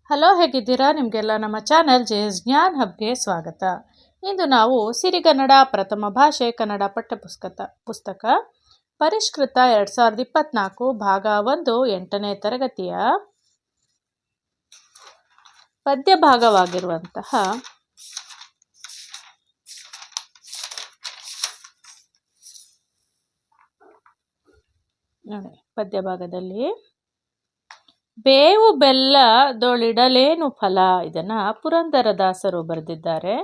Hello, ಹೇಗಿದ್ದೀರಾ? ನಿಮಗೆಲ್ಲ ನಮ್ಮ ಚಾನೆಲ್ ಜೆಎಸ್ ಜ್ಞಾನ್ ಹಬ್ಗೆ ಸ್ವಾಗತ. ಇಂದು ನಾವು ಸಿರಿಗನ್ನಡ ಪ್ರಥಮ ಭಾಷೆ ಕನ್ನಡ ಪುಸ್ತಕ ಪರಿಷ್ಕೃತ 2024 ಭಾಗ 1 8ನೇ ತರಗತಿಯ ಪದ್ಯ ಭಾಗವಾಗಿರುವಂತಹ ಪದ್ಯ ಭಾಗದಲ್ಲಿ ಬೇವು ಬೆಲ್ಲದೊಳಿಡಲೇನು ಫಲ, ಇದನ್ನ ಪುರಂದರದಾಸರು ಬರೆದಿದ್ದಾರೆ.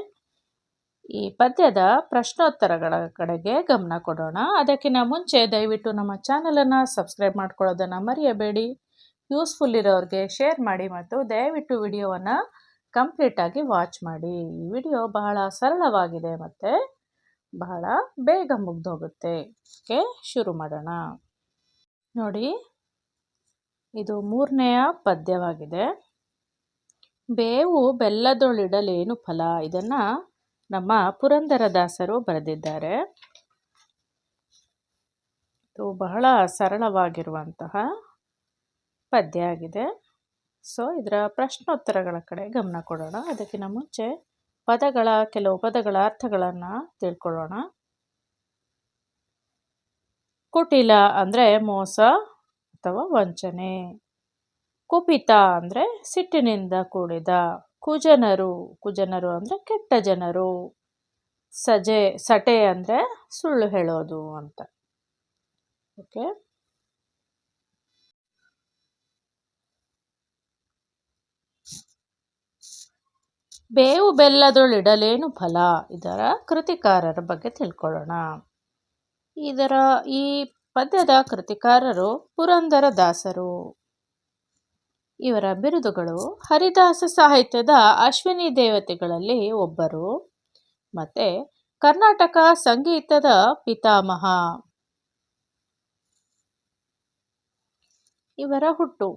ಈ ಪದ್ಯದ ಪ್ರಶ್ನೋತ್ತರಗಳ ಕಡೆಗೆ ಗಮನ ಕೊಡೋಣ. ಅದಕ್ಕಿಂತ ಮುಂಚೆ ದಯವಿಟ್ಟು ನಮ್ಮ ಚಾನಲನ್ನು ಸಬ್ಸ್ಕ್ರೈಬ್ ಮಾಡ್ಕೊಳ್ಳೋದನ್ನು ಮರೆಯಬೇಡಿ. ಯೂಸ್ಫುಲ್ ಇರೋರಿಗೆ ಶೇರ್ ಮಾಡಿ ಮತ್ತು ದಯವಿಟ್ಟು ವಿಡಿಯೋವನ್ನು ಕಂಪ್ಲೀಟಾಗಿ ವಾಚ್ ಮಾಡಿ. ಈ ವಿಡಿಯೋ ಬಹಳ ಸರಳವಾಗಿದೆ ಮತ್ತು ಬಹಳ ಬೇಗ ಮುಗ್ದೋಗುತ್ತೆ. ಓಕೆ, ಶುರು ಮಾಡೋಣ. ನೋಡಿ, ಇದು 3ನೆಯ ಪದ್ಯವಾಗಿದೆ. ಬೇವು ಬೆಲ್ಲದೊಳಿಡಲೇನು ಫಲ, ಇದನ್ನು ನಮ್ಮ ಪುರಂದರದಾಸರು ಬರೆದಿದ್ದಾರೆ. ಇದು ಬಹಳ ಸರಳವಾಗಿರುವಂತಹ ಪದ್ಯ ಆಗಿದೆ. ಸೊ ಇದರ ಪ್ರಶ್ನೋತ್ತರಗಳ ಕಡೆ ಗಮನ ಕೊಡೋಣ. ಅದಕ್ಕಿಂತ ಮುಂಚೆ ಕೆಲವು ಪದಗಳ ಅರ್ಥಗಳನ್ನು ತಿಳ್ಕೊಳ್ಳೋಣ. ಕುಟಿಲ ಅಂದರೆ ಮೋಸ ಅಥವಾ ವಂಚನೆ. ಕುಪಿತ ಅಂದರೆ ಸಿಟ್ಟಿನಿಂದ ಕೂಡಿದ. ಕುಜನರು ಅಂದರೆ ಕೆಟ್ಟ ಜನರು. ಸಟೆ ಅಂದರೆ ಸುಳ್ಳು ಹೇಳೋದು ಅಂತ. ಓಕೆ, ಬೇವು ಬೆಲ್ಲದೊಳಿಡಲೇನು ಫಲ, ಇದರ ಕೃತಿಕಾರರ ಬಗ್ಗೆ ತಿಳ್ಕೊಳ್ಳೋಣ. ಈ ಪದ್ಯದ ಕೃತಿಕಾರರು ಪುರಂದರದಾಸರು. ಇವರ ಬಿರುದುಗಳು ಹರಿದಾಸ ಸಾಹಿತ್ಯದ ಅಶ್ವಿನಿ ದೇವತೆಗಳಲ್ಲಿ ಒಬ್ಬರು ಮತ್ತು ಕರ್ನಾಟಕ ಸಂಗೀತದ ಪಿತಾಮಹ. ಇವರ ಹುಟ್ಟು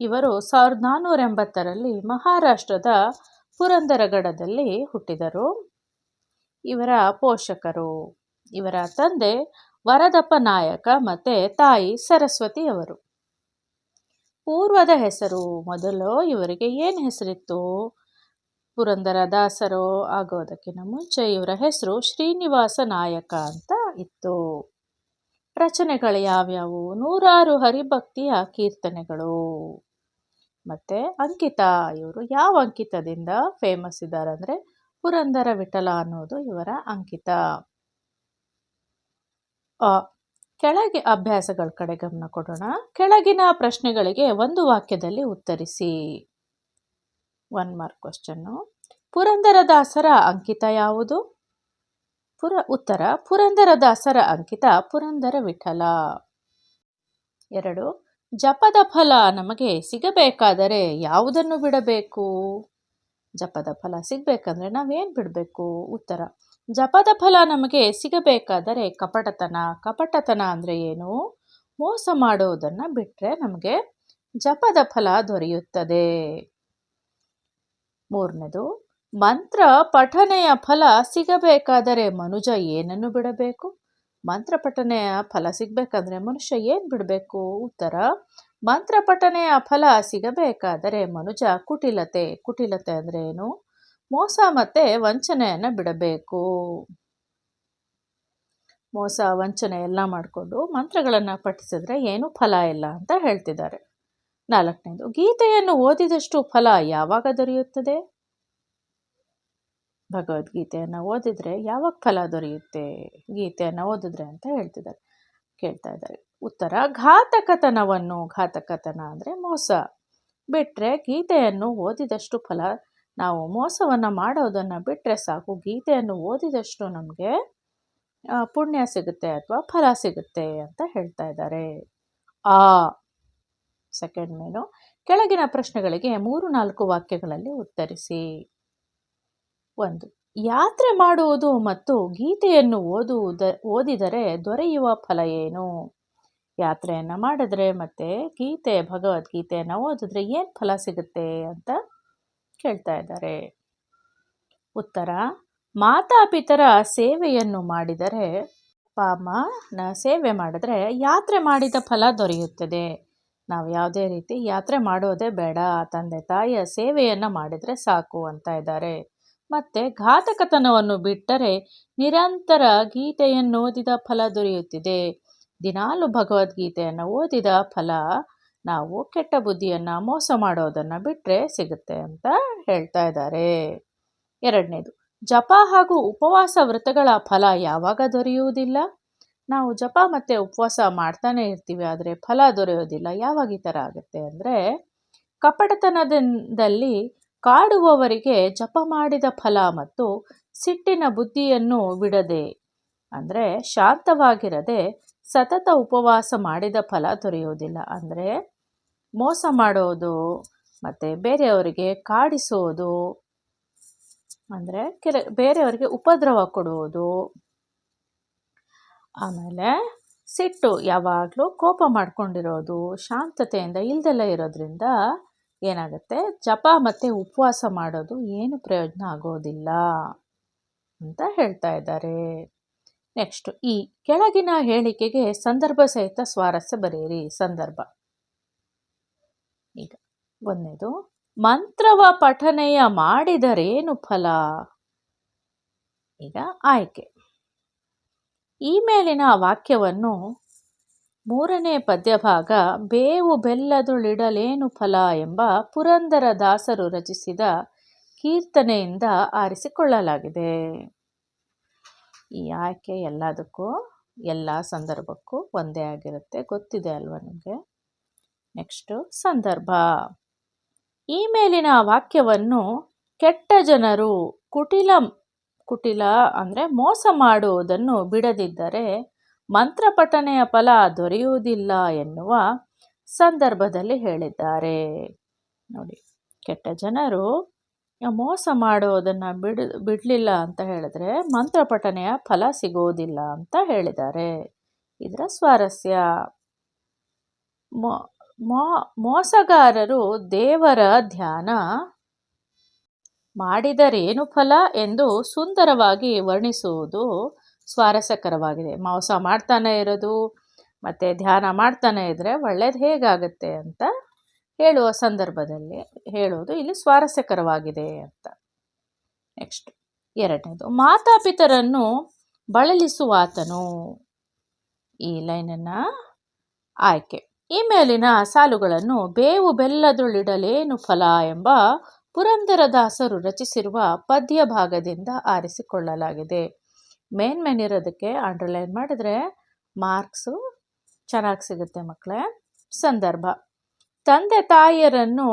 ಇವರು 1480ರಲ್ಲಿ ಮಹಾರಾಷ್ಟ್ರದ ಪುರಂದರಗಡದಲ್ಲಿ ಹುಟ್ಟಿದರು. ಇವರ ಪೋಷಕರು ಇವರ ತಂದೆ ವರದಪ್ಪ ನಾಯಕ ಮತ್ತು ತಾಯಿ ಸರಸ್ವತಿಯವರು. ಪೂರ್ವದ ಹೆಸರು, ಮೊದಲು ಇವರಿಗೆ ಏನು ಹೆಸರಿತ್ತು? ಪುರಂದರದಾಸರು ಆಗೋದಕ್ಕಿಂತ ಮುಂಚೆ ಇವರ ಹೆಸರು ಶ್ರೀನಿವಾಸ ನಾಯಕ ಅಂತ ಇತ್ತು. ರಚನೆಗಳು ಯಾವ್ಯಾವು? 100 ಹರಿಭಕ್ತಿಯ ಕೀರ್ತನೆಗಳು. ಮತ್ತು ಅಂಕಿತ, ಇವರು ಯಾವ ಅಂಕಿತದಿಂದ ಫೇಮಸ್ ಇದ್ದಾರೆ ಅಂದರೆ ಪುರಂದರ ವಿಠಲ ಅನ್ನೋದು ಇವರ ಅಂಕಿತ. ಕೆಳಗೆ ಅಭ್ಯಾಸಗಳ ಕಡೆ ಗಮನ ಕೊಡೋಣ. ಕೆಳಗಿನ ಪ್ರಶ್ನೆಗಳಿಗೆ ಒಂದು ವಾಕ್ಯದಲ್ಲಿ ಉತ್ತರಿಸಿ. 1 ಮಾರ್ಕ್ ಕ್ವಶನ್ನು. ಪುರಂದರದಾಸರ ಅಂಕಿತ ಯಾವುದು? ಉತ್ತರ: ಪುರಂದರದಾಸರ ಅಂಕಿತ ಪುರಂದರ ವಿಠಲ. 2. ಜಪದ ಫಲ ನಮಗೆ ಸಿಗಬೇಕಾದರೆ ಯಾವುದನ್ನು ಬಿಡಬೇಕು? ಜಪದ ಫಲ ಸಿಗಬೇಕಂದ್ರೆ ನಾವೇನು ಬಿಡಬೇಕು? ಉತ್ತರ: ಜಪದ ಫಲ ನಮಗೆ ಸಿಗಬೇಕಾದರೆ ಕಪಟತನ ಅಂದರೆ ಏನು? ಮೋಸ ಮಾಡೋದನ್ನು ಬಿಟ್ಟರೆ ನಮಗೆ ಜಪದ ಫಲ ದೊರೆಯುತ್ತದೆ. 3. ಮಂತ್ರ ಪಠನೆಯ ಫಲ ಸಿಗಬೇಕಾದರೆ ಮನುಜ ಏನನ್ನು ಬಿಡಬೇಕು? ಮಂತ್ರ ಪಠನೆಯ ಫಲ ಸಿಗಬೇಕಂದ್ರೆ ಮನುಷ್ಯ ಏನು ಬಿಡಬೇಕು? ಉತ್ತರ: ಮಂತ್ರ ಪಠನೆಯ ಫಲ ಸಿಗಬೇಕಾದರೆ ಮನುಜ ಕುಟಿಲತೆ ಅಂದರೆ ಏನು? ಮೋಸ ಮತ್ತು ವಂಚನೆಯನ್ನು ಬಿಡಬೇಕು. ಮೋಸ ವಂಚನೆ ಎಲ್ಲ ಮಾಡಿಕೊಂಡು ಮಂತ್ರಗಳನ್ನು ಪಠಿಸಿದ್ರೆ ಏನು ಫಲ ಇಲ್ಲ ಅಂತ ಹೇಳ್ತಿದ್ದಾರೆ. 4. ಗೀತೆಯನ್ನು ಓದಿದಷ್ಟು ಫಲ ಯಾವಾಗ ದೊರೆಯುತ್ತದೆ? ಭಗವದ್ಗೀತೆಯನ್ನು ಓದಿದರೆ ಯಾವಾಗ ಫಲ ದೊರೆಯುತ್ತೆ? ಗೀತೆಯನ್ನು ಓದಿದ್ರೆ ಅಂತ ಕೇಳ್ತಾ ಇದ್ದಾರೆ. ಉತ್ತರ: ಘಾತಕತನ ಅಂದರೆ ಮೋಸ ಬಿಟ್ಟರೆ ಗೀತೆಯನ್ನು ಓದಿದಷ್ಟು ಫಲ. ನಾವು ಮೋಸವನ್ನು ಮಾಡೋದನ್ನು ಬಿಟ್ಟರೆ ಸಾಕು, ಗೀತೆಯನ್ನು ಓದಿದಷ್ಟು ನಮಗೆ ಪುಣ್ಯ ಸಿಗುತ್ತೆ ಅಥವಾ ಫಲ ಸಿಗುತ್ತೆ ಅಂತ ಹೇಳ್ತಾ ಇದ್ದಾರೆ. Second main. ಕೆಳಗಿನ ಪ್ರಶ್ನೆಗಳಿಗೆ 3-4 ವಾಕ್ಯಗಳಲ್ಲಿ ಉತ್ತರಿಸಿ. 1. ಯಾತ್ರೆ ಮಾಡುವುದು ಮತ್ತು ಗೀತೆಯನ್ನು ಓದಿದರೆ ದೊರೆಯುವ ಫಲ ಏನು? ಯಾತ್ರೆಯನ್ನು ಮಾಡಿದ್ರೆ ಮತ್ತು ಭಗವದ್ಗೀತೆಯನ್ನು ಓದಿದ್ರೆ ಏನು ಫಲ ಸಿಗುತ್ತೆ ಅಂತ ಕೇಳ್ತಾ ಇದ್ದಾರೆ. ಉತ್ತರ: ಮಾತಾಪಿತರ ಸೇವೆಯನ್ನು ಮಾಡಿದರೆ, ಸೇವೆ ಮಾಡಿದ್ರೆ ಯಾತ್ರೆ ಮಾಡಿದ ಫಲ ದೊರೆಯುತ್ತದೆ. ನಾವು ಯಾವುದೇ ರೀತಿ ಯಾತ್ರೆ ಮಾಡೋದೇ ಬೇಡ, ತಂದೆ ತಾಯಿಯ ಸೇವೆಯನ್ನು ಮಾಡಿದರೆ ಸಾಕು ಅಂತ ಇದ್ದಾರೆ. ಮತ್ತು ಘಾತಕತನವನ್ನು ಬಿಟ್ಟರೆ ನಿರಂತರ ಗೀತೆಯನ್ನು ಓದಿದ ಫಲ ದೊರೆಯುತ್ತಿದೆ. ದಿನಾಲು ಭಗವದ್ಗೀತೆಯನ್ನು ಓದಿದ ಫಲ ನಾವು ಕೆಟ್ಟ ಬುದ್ಧಿಯನ್ನು ಮೋಸ ಮಾಡೋದನ್ನು ಬಿಟ್ಟರೆ ಸಿಗುತ್ತೆ ಅಂತ ಹೇಳ್ತಾ ಇದ್ದಾರೆ. ಎರಡನೇದು, ಜಪ ಹಾಗೂ ಉಪವಾಸ ವ್ರತಗಳ ಫಲ ಯಾವಾಗ ದೊರೆಯುವುದಿಲ್ಲ? ನಾವು ಜಪ ಮತ್ತು ಉಪವಾಸ ಮಾಡ್ತಾನೆ ಇರ್ತೀವಿ, ಆದರೆ ಫಲ ದೊರೆಯೋದಿಲ್ಲ. ಯಾವಾಗ ಈ ಥರ ಆಗುತ್ತೆ ಅಂದರೆ, ಕಪಟತನದಲ್ಲಿ ಕಾಡುವವರಿಗೆ ಜಪ ಮಾಡಿದ ಫಲ ಮತ್ತು ಸಿಟ್ಟಿನ ಬುದ್ಧಿಯನ್ನು ಬಿಡದೆ, ಅಂದರೆ ಶಾಂತವಾಗಿರದೆ ಸತತ ಉಪವಾಸ ಮಾಡಿದ ಫಲ ದೊರೆಯುವುದಿಲ್ಲ. ಅಂದರೆ ಮೋಸ ಮಾಡೋದು ಮತ್ತು ಬೇರೆಯವರಿಗೆ ಕಾಡಿಸೋದು, ಅಂದರೆ ಬೇರೆಯವರಿಗೆ ಉಪದ್ರವ ಕೊಡುವುದು, ಆಮೇಲೆ ಸಿಟ್ಟು, ಯಾವಾಗಲೂ ಕೋಪ ಮಾಡ್ಕೊಂಡಿರೋದು, ಶಾಂತತೆಯಿಂದ ಇಲ್ದೆಲ್ಲ ಇರೋದ್ರಿಂದ ಏನಾಗುತ್ತೆ, ಜಪ ಮತ್ತು ಉಪವಾಸ ಮಾಡೋದು ಏನು ಪ್ರಯೋಜನ ಆಗೋದಿಲ್ಲ ಅಂತ ಹೇಳ್ತಾ ಇದ್ದಾರೆ. ನೆಕ್ಸ್ಟ್, ಈ ಕೆಳಗಿನ ಹೇಳಿಕೆಗೆ ಸಂದರ್ಭ ಸಹಿತ ಸ್ವಾರಸ್ಯ ಬರೆಯಿರಿ. ಸಂದರ್ಭ. ಈಗ ಒಂದನೇದು, ಮಂತ್ರವ ಪಠನೆಯ ಮಾಡಿದರೇನು ಫಲ? ಈಗ ಆಯ್ಕೆ. ಈ ಮೇಲಿನ ವಾಕ್ಯವನ್ನು ಮೂರನೇ ಪದ್ಯಭಾಗ ಬೇವು ಬೆಲ್ಲದುಳಿಡಲೇನು ಫಲ ಎಂಬ ಪುರಂದರದಾಸರು ರಚಿಸಿದ ಕೀರ್ತನೆಯಿಂದ ಆರಿಸಿಕೊಳ್ಳಲಾಗಿದೆ. ಈ ಆಯ್ಕೆ ಎಲ್ಲದಕ್ಕೂ ಎಲ್ಲ ಸಂದರ್ಭಕ್ಕೂ ಒಂದೇ ಆಗಿರುತ್ತೆ, ಗೊತ್ತಿದೆ ಅಲ್ವಾ ನಿಮಗೆ. ನೆಕ್ಸ್ಟು, ಸಂದರ್ಭ. ಈ ಮೇಲಿನ ವಾಕ್ಯವನ್ನು ಕೆಟ್ಟ ಜನರು ಕುಟಿಲ ಅಂದರೆ ಮೋಸ ಮಾಡುವುದನ್ನು ಬಿಡದಿದ್ದರೆ ಮಂತ್ರಪಠನೆಯ ಫಲ ದೊರೆಯುವುದಿಲ್ಲ ಎನ್ನುವ ಸಂದರ್ಭದಲ್ಲಿ ಹೇಳಿದ್ದಾರೆ. ನೋಡಿ, ಕೆಟ್ಟ ಜನರು ಮೋಸ ಮಾಡೋದನ್ನು ಬಿಡಲಿಲ್ಲ ಅಂತ ಹೇಳಿದ್ರೆ ಮಂತ್ರಪಠನೆಯ ಫಲ ಸಿಗೋದಿಲ್ಲ ಅಂತ ಹೇಳಿದ್ದಾರೆ. ಇದರ ಸ್ವಾರಸ್ಯ, ಮೋಸಗಾರರು ದೇವರ ಧ್ಯಾನ ಮಾಡಿದರೇನು ಫಲ ಎಂದು ಸುಂದರವಾಗಿ ವರ್ಣಿಸುವುದು ಸ್ವಾರಸ್ಯಕರವಾಗಿದೆ. ಮೋಸ ಮಾಡ್ತಾನೆ ಇರೋದು ಮತ್ತು ಧ್ಯಾನ ಮಾಡ್ತಾನೆ ಇದ್ದರೆ ಒಳ್ಳೇದು ಹೇಗಾಗುತ್ತೆ ಅಂತ ಹೇಳುವ ಸಂದರ್ಭದಲ್ಲಿ ಹೇಳೋದು ಇಲ್ಲಿ ಸ್ವಾರಸ್ಯಕರವಾಗಿದೆ ಅಂತ. ನೆಕ್ಸ್ಟ್, ಎರಡನೇದು, ಮಾತಾಪಿತರನ್ನು ಬಳಲಿಸುವಾತನು. ಈ ಲೈನನ್ನು ಆಯ್ಕೆ. ಈ ಮೇಲಿನ ಸಾಲುಗಳನ್ನು ಬೇವು ಬೆಲ್ಲದುಳಿಡಲೇನು ಫಲ ಎಂಬ ಪುರಂದರದಾಸರು ರಚಿಸಿರುವ ಪದ್ಯ ಭಾಗದಿಂದ ಆರಿಸಿಕೊಳ್ಳಲಾಗಿದೆ. ಮೇನ್ಮೇನಿರೋದಕ್ಕೆ ಅಂಡರ್ಲೈನ್ ಮಾಡಿದ್ರೆ ಮಾರ್ಕ್ಸು ಚೆನ್ನಾಗಿ ಸಿಗುತ್ತೆ ಮಕ್ಕಳೇ. ಸಂದರ್ಭ. ತಂದೆ ತಾಯಿಯರನ್ನು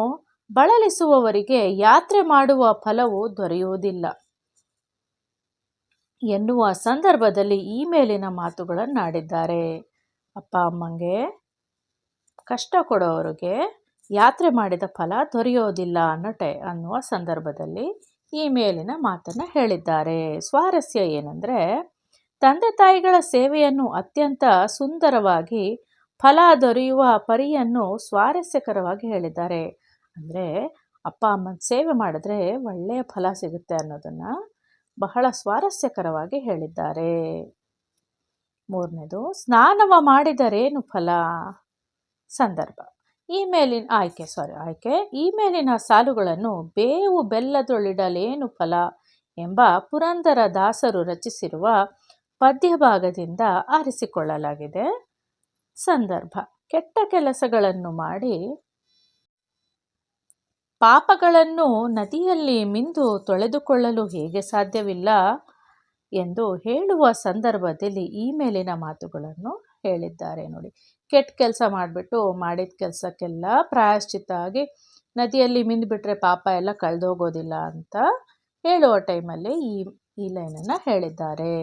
ಬಳಲಿಸುವವರಿಗೆ ಯಾತ್ರೆ ಮಾಡುವ ಫಲವು ದೊರೆಯುವುದಿಲ್ಲ ಎನ್ನುವ ಸಂದರ್ಭದಲ್ಲಿ ಈ ಮೇಲಿನ ಮಾತುಗಳನ್ನಾಡಿದ್ದಾರೆ. ಅಪ್ಪ ಅಮ್ಮಂಗೆ ಕಷ್ಟ ಕೊಡೋರಿಗೆ ಯಾತ್ರೆ ಮಾಡಿದ ಫಲ ದೊರೆಯೋದಿಲ್ಲ ಅನ್ನುವ ಸಂದರ್ಭದಲ್ಲಿ ಈ ಮೇಲಿನ ಮಾತನ್ನು ಹೇಳಿದ್ದಾರೆ. ಸ್ವಾರಸ್ಯ ಏನಂದರೆ, ತಂದೆ ತಾಯಿಗಳ ಸೇವೆಯನ್ನು ಅತ್ಯಂತ ಸುಂದರವಾಗಿ ಫಲ ದೊರೆಯುವ ಪರಿಯನ್ನು ಸ್ವಾರಸ್ಯಕರವಾಗಿ ಹೇಳಿದ್ದಾರೆ. ಅಂದರೆ ಅಪ್ಪ ಅಮ್ಮನ ಸೇವೆ ಮಾಡಿದ್ರೆ ಒಳ್ಳೆಯ ಫಲ ಸಿಗುತ್ತೆ ಅನ್ನೋದನ್ನು ಬಹಳ ಸ್ವಾರಸ್ಯಕರವಾಗಿ ಹೇಳಿದ್ದಾರೆ. ಮೂರನೇದು, ಸ್ನಾನವ ಮಾಡಿದರೇನು ಫಲ? ಸಂದರ್ಭ. ಈ ಮೇಲಿನ ಆಯ್ಕೆ. ಈ ಮೇಲಿನ ಸಾಲುಗಳನ್ನು ಬೇವು ಬೆಲ್ಲದೊಳಿಡಲೇನು ಫಲ ಎಂಬ ಪುರಂದರ ದಾಸರು ರಚಿಸಿರುವ ಪದ್ಯಭಾಗದಿಂದ ಆರಿಸಿಕೊಳ್ಳಲಾಗಿದೆ. ಸಂದರ್ಭ. ಕೆಟ್ಟ ಕೆಲಸಗಳನ್ನು ಮಾಡಿ ಪಾಪಗಳನ್ನು ನದಿಯಲ್ಲಿ ಮಿಂದು ತೊಳೆದುಕೊಳ್ಳಲು ಹೇಗೆ ಸಾಧ್ಯವಿಲ್ಲ ಎಂದು ಹೇಳುವ ಸಂದರ್ಭದಲ್ಲಿ ಈ ಮೇಲಿನ ಮಾತುಗಳನ್ನು ಹೇಳಿದ್ದಾರೆ. ನೋಡಿ, ಕೆಟ್ಟ ಕೆಲಸ ಮಾಡಿಬಿಟ್ಟು ಮಾಡಿದ ಕೆಲಸಕ್ಕೆಲ್ಲ ಪ್ರಾಯಶ್ಚಿತ್ತ ಆಗಿ ನದಿಯಲ್ಲಿ ಮಿಂದುಬಿಟ್ರೆ ಪಾಪ ಎಲ್ಲ ಕಳೆದೋಗೋದಿಲ್ಲ ಅಂತ ಹೇಳುವ ಟೈಮಲ್ಲಿ ಈ ಲೈನನ್ನು ಹೇಳಿದ್ದಾರೆ.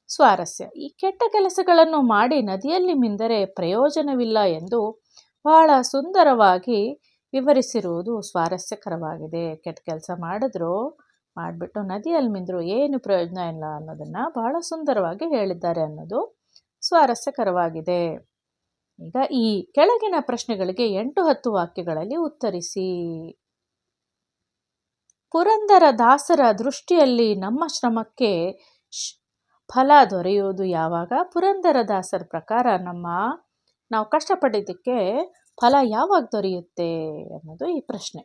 ಸ್ವಾರಸ್ಯ. ಈ ಕೆಟ್ಟ ಕೆಲಸಗಳನ್ನು ಮಾಡಿ ನದಿಯಲ್ಲಿ ಮಿಂದರೆ ಪ್ರಯೋಜನವಿಲ್ಲ ಎಂದು ಬಹಳ ಸುಂದರವಾಗಿ ವಿವರಿಸಿರುವುದು ಸ್ವಾರಸ್ಯಕರವಾಗಿದೆ. ಕೆಟ್ಟ ಕೆಲಸ ಮಾಡಿಬಿಟ್ಟು ನದಿಯಲ್ಲಿ ಮಿಂದರು ಏನು ಪ್ರಯೋಜನ ಇಲ್ಲ ಅನ್ನೋದನ್ನು ಬಹಳ ಸುಂದರವಾಗಿ ಹೇಳಿದ್ದಾರೆ ಅನ್ನೋದು ಸ್ವಾರಸ್ಯಕರವಾಗಿದೆ. ಈಗ ಈ ಕೆಳಗಿನ ಪ್ರಶ್ನೆಗಳಿಗೆ 8-10 ವಾಕ್ಯಗಳಲ್ಲಿ ಉತ್ತರಿಸಿ. ಪುರಂದರ ದಾಸರ ದೃಷ್ಟಿಯಲ್ಲಿ ನಮ್ಮ ಶ್ರಮಕ್ಕೆ ಫಲ ದೊರೆಯುವುದು ಯಾವಾಗ? ಪುರಂದರ ದಾಸರ ಪ್ರಕಾರ ನಾವು ಕಷ್ಟಪಟ್ಟಿದ್ದಕ್ಕೆ ಫಲ ಯಾವಾಗ ದೊರೆಯುತ್ತೆ ಅನ್ನೋದು ಈ ಪ್ರಶ್ನೆ.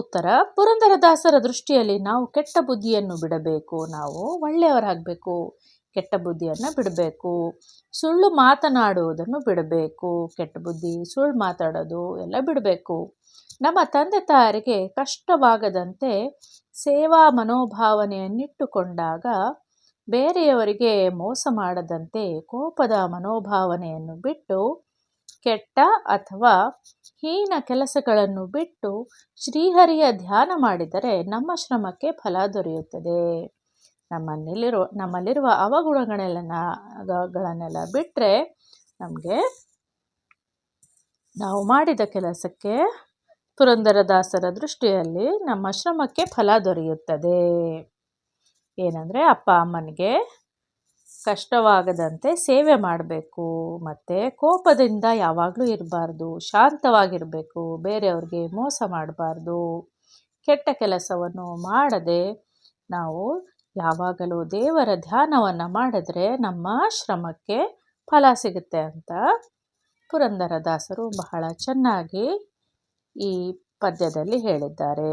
ಉತ್ತರ: ಪುರಂದರದಾಸರ ದೃಷ್ಟಿಯಲ್ಲಿ ನಾವು ಕೆಟ್ಟ ಬುದ್ಧಿಯನ್ನು ಬಿಡಬೇಕು, ನಾವು ಒಳ್ಳೆಯವರಾಗಬೇಕು, ಕೆಟ್ಟ ಬುದ್ಧಿಯನ್ನು ಬಿಡಬೇಕು, ಸುಳ್ಳು ಮಾತನಾಡುವುದನ್ನು ಬಿಡಬೇಕು, ಕೆಟ್ಟ ಬುದ್ಧಿ ಸುಳ್ಳು ಮಾತಾಡೋದು ಎಲ್ಲ ಬಿಡಬೇಕು. ನಮ್ಮ ತಂದೆ ತಾಯರಿಗೆ ಕಷ್ಟವಾಗದಂತೆ ಸೇವಾ ಮನೋಭಾವನೆಯನ್ನಿಟ್ಟುಕೊಂಡಾಗ ಬೇರೆಯವರಿಗೆ ಮೋಸ ಮಾಡದಂತೆ ಕೋಪದ ಮನೋಭಾವನೆಯನ್ನು ಬಿಟ್ಟು ಕೆಟ್ಟ ಅಥವಾ ಹೀನ ಕೆಲಸಗಳನ್ನು ಬಿಟ್ಟು ಶ್ರೀಹರಿಯ ಧ್ಯಾನ ಮಾಡಿದರೆ ನಮ್ಮ ಶ್ರಮಕ್ಕೆ ಫಲ ದೊರೆಯುತ್ತದೆ. ನಮ್ಮಲ್ಲಿರುವ ಅವಗುಣಗಳನ್ನೆಲ್ಲ ಬಿಟ್ಟರೆ ನಮಗೆ ನಾವು ಮಾಡಿದ ಕೆಲಸಕ್ಕೆ ಪುರಂದರದಾಸರ ದೃಷ್ಟಿಯಲ್ಲಿ ನಮ್ಮ ಶ್ರಮಕ್ಕೆ ಫಲ ದೊರೆಯುತ್ತದೆ. ಏನಂದರೆ ಅಪ್ಪ ಅಮ್ಮನಿಗೆ ಕಷ್ಟವಾಗದಂತೆ ಸೇವೆ ಮಾಡಬೇಕು, ಮತ್ತು ಕೋಪದಿಂದ ಯಾವಾಗಲೂ ಇರಬಾರ್ದು, ಶಾಂತವಾಗಿರಬೇಕು, ಬೇರೆಯವ್ರಿಗೆ ಮೋಸ ಮಾಡಬಾರ್ದು, ಕೆಟ್ಟ ಕೆಲಸವನ್ನು ಮಾಡದೆ ನಾವು ಯಾವಾಗಲೂ ದೇವರ ಧ್ಯಾನವನ್ನು ಮಾಡಿದ್ರೆ ನಮ್ಮ ಶ್ರಮಕ್ಕೆ ಫಲ ಸಿಗುತ್ತೆ ಅಂತ ಪುರಂದರದಾಸರು ಬಹಳ ಚೆನ್ನಾಗಿ ಈ ಪದ್ಯದಲ್ಲಿ ಹೇಳಿದ್ದಾರೆ.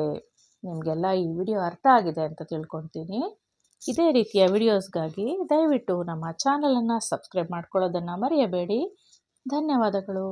ನಿಮಗೆಲ್ಲ ಈ ವಿಡಿಯೋ ಅರ್ಥ ಆಗಿದೆ ಅಂತ ತಿಳ್ಕೊತೀನಿ. ಇದೇ ರೀತಿಯ ವಿಡಿಯೋಸ್ಗಾಗಿ ದಯವಿಟ್ಟು ನಮ್ಮ ಚಾನಲನ್ನು ಸಬ್ಸ್ಕ್ರೈಬ್ ಮಾಡ್ಕೊಳ್ಳೋದನ್ನು ಮರೆಯಬೇಡಿ. ಧನ್ಯವಾದಗಳು.